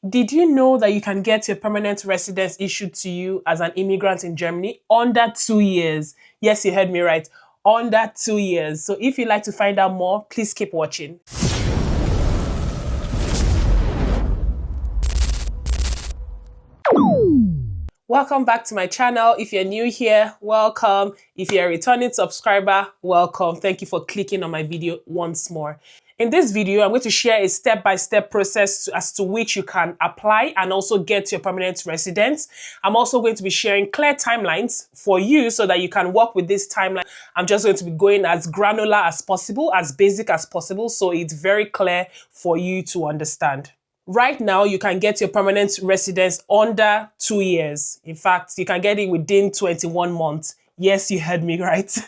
Did you know that you can get your permanent residence issued to you as an immigrant in Germany under 2 years? Yes, you heard me right. Under 2 years. So if you'd like to find out more, please keep watching. Welcome back to my channel. If you're new here, welcome. If you're a returning subscriber, welcome. Thank you for clicking on my video once more. In this video, I'm going to share a step-by-step process as to which you can apply and also get your permanent residence. I'm also going to be sharing clear timelines for you so that you can work with this timeline. I'm just going to be going as granular as possible, as basic as possible, so it's very clear for you to understand. Right now, you can get your permanent residence under 2 years. In fact, you can get it within 21 months. Yes, you heard me right.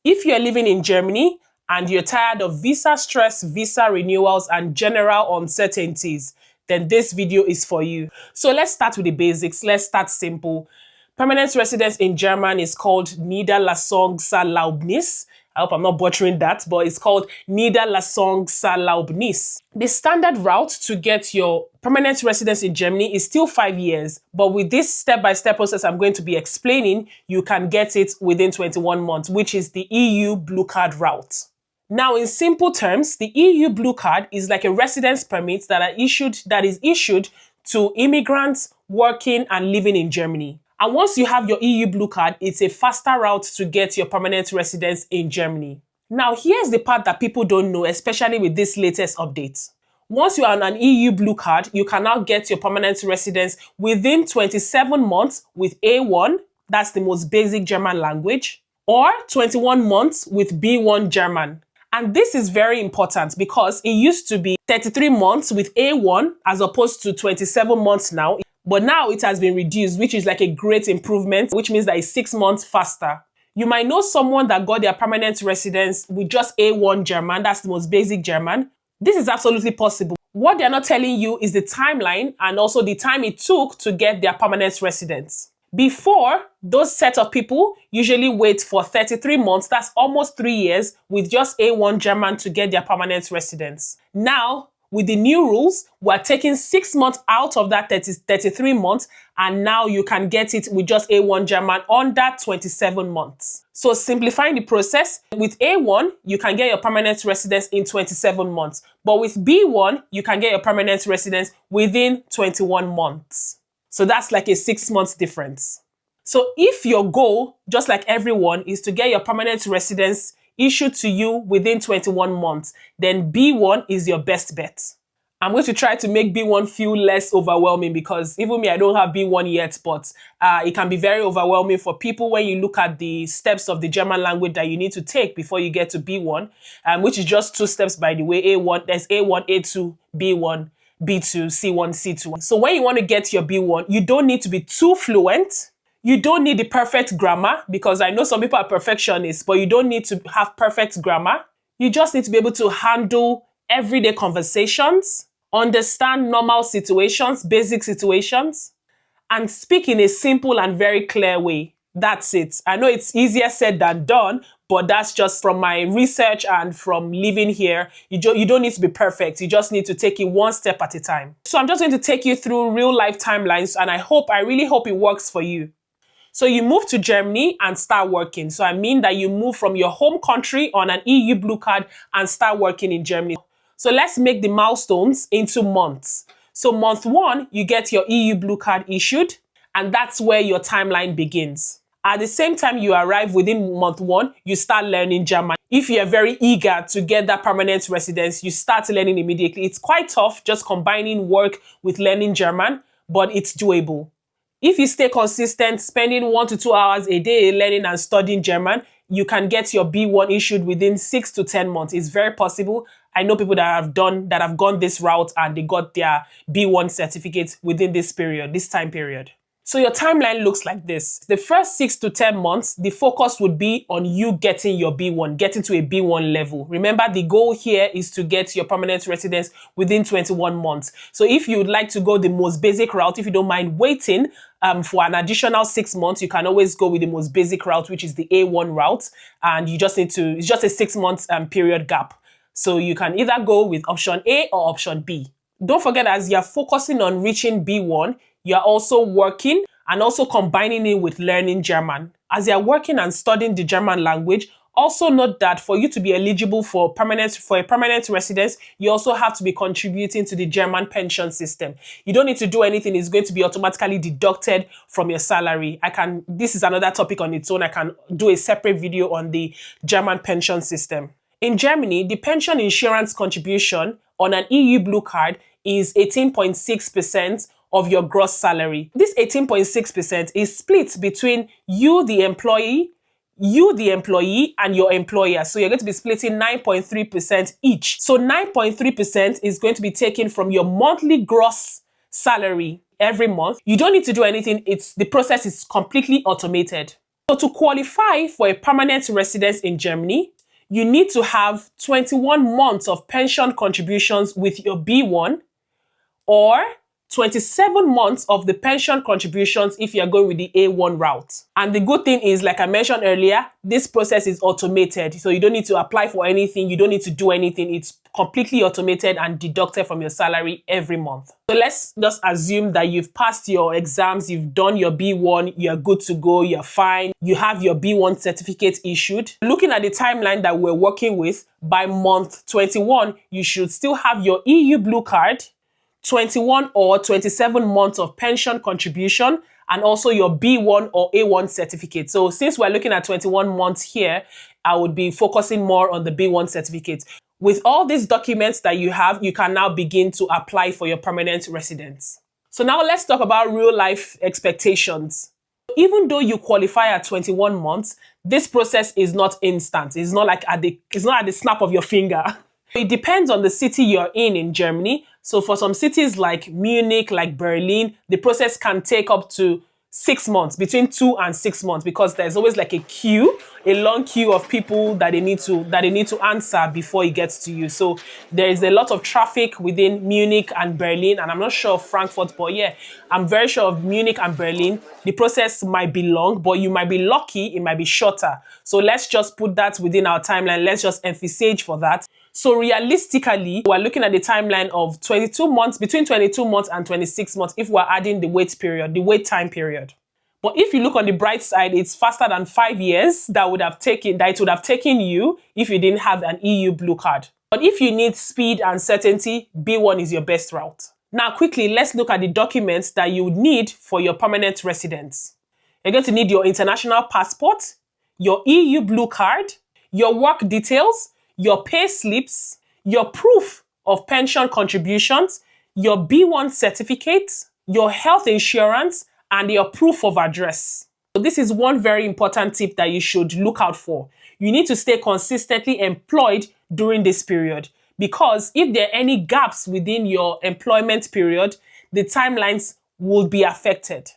If you're living in Germany and you're tired of visa stress, visa renewals, and general uncertainties, then this video is for you. So let's start with the basics. Let's start simple. Permanent residence in German is called Niederlassungserlaubnis. I hope I'm not butchering that, but it's called Niederlassungserlaubnis. The standard route to get your permanent residence in Germany is still 5 years, but with this step-by-step process I'm going to be explaining, you can get it within 21 months, which is the EU Blue Card route. Now, in simple terms, the EU Blue Card is like a residence permit that is issued to immigrants working and living in Germany. And once you have your EU Blue Card, it's a faster route to get your permanent residence in Germany. Now, here's the part that people don't know, especially with this latest update. Once you are on an EU Blue Card, you can now get your permanent residence within 27 months with A1, that's the most basic German language, or 21 months with B1 German. And this is very important because it used to be 33 months with A1 as opposed to 27 months now. But now it has been reduced, which is like a great improvement, which means that it's 6 months faster. You might know someone that got their permanent residence with just A1 German, that's the most basic German. This is absolutely possible. What they're not telling you is the timeline and also the time it took to get their permanent residence. Before, those set of people usually wait for 33 months, that's almost 3 years, with just A1 German to get their permanent residence. Now, with the new rules, we're taking 6 months out of that 33 months, and now you can get it with just A1 German under 27 months. So simplifying the process, with A1, you can get your permanent residence in 27 months. But with B1, you can get your permanent residence within 21 months. So that's like a 6 months difference. So if your goal, just like everyone, is to get your permanent residence issued to you within 21 months, then B1 is your best bet. I'm going to try to make B1 feel less overwhelming because even me, I don't have B1 yet, but it can be very overwhelming for people when you look at the steps of the German language that you need to take before you get to B1, which is just 2 steps, by the way. There's A1, A2, B1, B2, C1, C2. So when you want to get your B1, you don't need to be too fluent. You don't need the perfect grammar, because I know some people are perfectionists, but you don't need to have perfect grammar. You just need to be able to handle everyday conversations, understand normal situations, basic situations, and speak in a simple and very clear way. That's it. I know it's easier said than done, but that's just from my research and from living here. You don't need to be perfect. You just need to take it one step at a time. So I'm just going to take you through real life timelines, and I really hope it works for you. So you move to Germany and start working. So I mean that you move from your home country on an EU Blue Card and start working in Germany. So let's make the milestones into months. So month 1, you get your EU Blue Card issued, and that's where your timeline begins. At the same time you arrive within month 1, you start learning German. If you're very eager to get that permanent residence, you start learning immediately. It's quite tough just combining work with learning German, but it's doable. If you stay consistent, spending 1 to 2 hours a day learning and studying German, you can get your B1 issued within 6 to 10 months. It's very possible. I know people that have gone this route and they got their B1 certificate within this time period. So your timeline looks like this. The first 6 to 10 months, the focus would be on you getting your B1, getting to a B1 level. Remember, the goal here is to get your permanent residence within 21 months. So if you'd like to go the most basic route, if you don't mind waiting for an additional 6 months, you can always go with the most basic route, which is the A1 route. And you just need to, it's just a 6 months period gap. So you can either go with option A or option B. Don't forget, as you're focusing on reaching B1, you're also working and also combining it with learning German. As you're working and studying the German language, also note that for you to be eligible for a permanent residence, you also have to be contributing to the German pension system. You don't need to do anything. It's going to be automatically deducted from your salary. This is another topic on its own. I can do a separate video on the German pension system. In Germany, the pension insurance contribution on an EU blue card is 18.6% of your gross salary. This 18.6% is split between you, the employee, and your employer. So you're going to be splitting 9.3% each. So 9.3% is going to be taken from your monthly gross salary every month. You don't need to do anything. The process is completely automated. So to qualify for a permanent residence in Germany, you need to have 21 months of pension contributions with your B1 or 27 months of the pension contributions if you are going with the A1 route. And the good thing is, like I mentioned earlier, this process is automated. So you don't need to apply for anything. You don't need to do anything. It's completely automated and deducted from your salary every month. So let's just assume that you've passed your exams, you've done your B1, you're good to go, you're fine. You have your B1 certificate issued. Looking at the timeline that we're working with, by month 21, you should still have your EU blue card, 21 or 27 months of pension contribution, and also your B1 or A1 certificate. So since we're looking at 21 months here, I would be focusing more on the B1 certificate. With all these documents that you have, you can now begin to apply for your permanent residence. So now let's talk about real life expectations. Even though you qualify at 21 months, this process is not instant. It's not at the snap of your finger. It depends on the city you're in Germany. So for some cities like Munich, like Berlin, the process can take up to 6 months, between 2 and 6 months, because there's always like a long queue of people that they need to answer before it gets to you. So there is a lot of traffic within Munich and Berlin, and I'm not sure of Frankfurt, but yeah, I'm very sure of Munich and Berlin. The process might be long, but you might be lucky, it might be shorter. So let's just put that within our timeline. Let's just emphasize for that. So realistically, we're looking at the timeline of 22 months, between 22 months and 26 months if we're adding the wait time period. But if you look on the bright side, it's faster than 5 years that it would have taken you if you didn't have an EU blue card. But if you need speed and certainty, B1 is your best route. Now quickly, let's look at the documents that you would need for your permanent residence. You're going to need your international passport, your EU blue card, your work details, your pay slips, your proof of pension contributions, your B1 certificate, your health insurance, and your proof of address. So this is one very important tip that you should look out for. You need to stay consistently employed during this period, because if there are any gaps within your employment period, the timelines will be affected.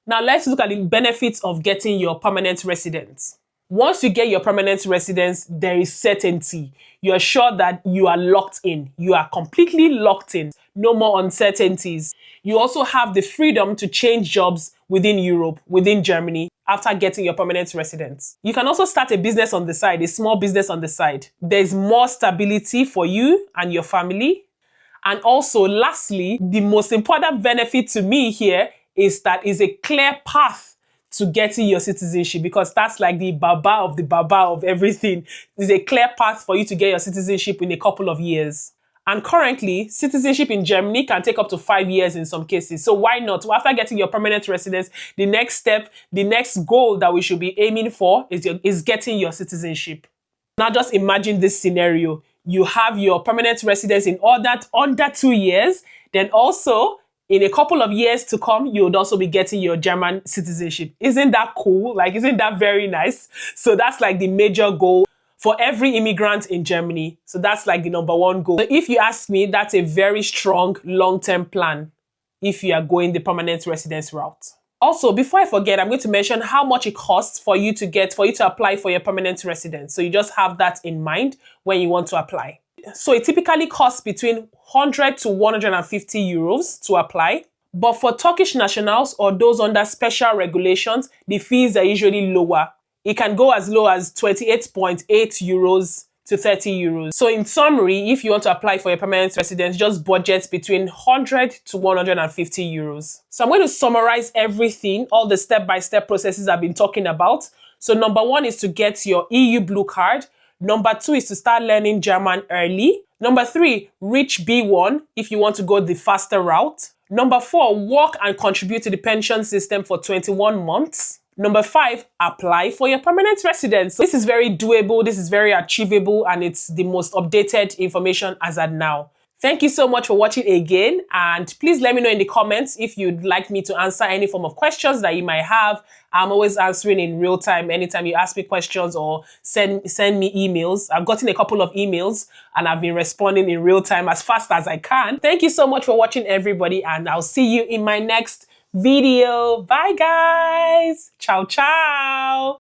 Now let's look at the benefits of getting your permanent residence. Once you get your permanent residence, there is certainty. You're sure that you are locked in. You are completely locked in. No more uncertainties. You also have the freedom to change jobs within Europe, within Germany, after getting your permanent residence. You can also start a business on the side, a small business on the side. There's more stability for you and your family. And also, lastly, the most important benefit to me here is that it's a clear path to getting your citizenship, because that's like the baba of everything. There's a clear path for you to get your citizenship in a couple of years. And currently, citizenship in Germany can take up to 5 years in some cases. So why not? After getting your permanent residence, the next step, the next goal that we should be aiming for is getting your citizenship. Now just imagine this scenario. You have your permanent residence in under 2 years, then also in a couple of years to come, you would also be getting your German citizenship. Isn't that cool? Isn't that very nice? So that's like the major goal for every immigrant in Germany. So that's like the number one goal. So if you ask me, that's a very strong long-term plan if you are going the permanent residence route. Also, before I forget, I'm going to mention how much it costs for you to apply for your permanent residence. So you just have that in mind when you want to apply. So it typically costs between 100 to 150 euros to apply. But for Turkish nationals or those under special regulations, the fees are usually lower. It can go as low as 28.8 euros to 30 euros. So in summary, if you want to apply for a permanent residence, just budget between 100 to 150 euros. So I'm going to summarize everything, all the step-by-step processes I've been talking about. So number 1 is to get your EU Blue Card. Number 2 is to start learning German early. Number 3, reach B1 if you want to go the faster route. Number 4, work and contribute to the pension system for 21 months. Number 5, apply for your permanent residence. This is very doable, this is very achievable, and it's the most updated information as at now. Thank you so much for watching again, and please let me know in the comments if you'd like me to answer any form of questions that you might have. I'm always answering in real time anytime you ask me questions or send me emails. I've gotten a couple of emails and I've been responding in real time as fast as I can. Thank you so much for watching, everybody, and I'll see you in my next video. Bye guys. Ciao, ciao.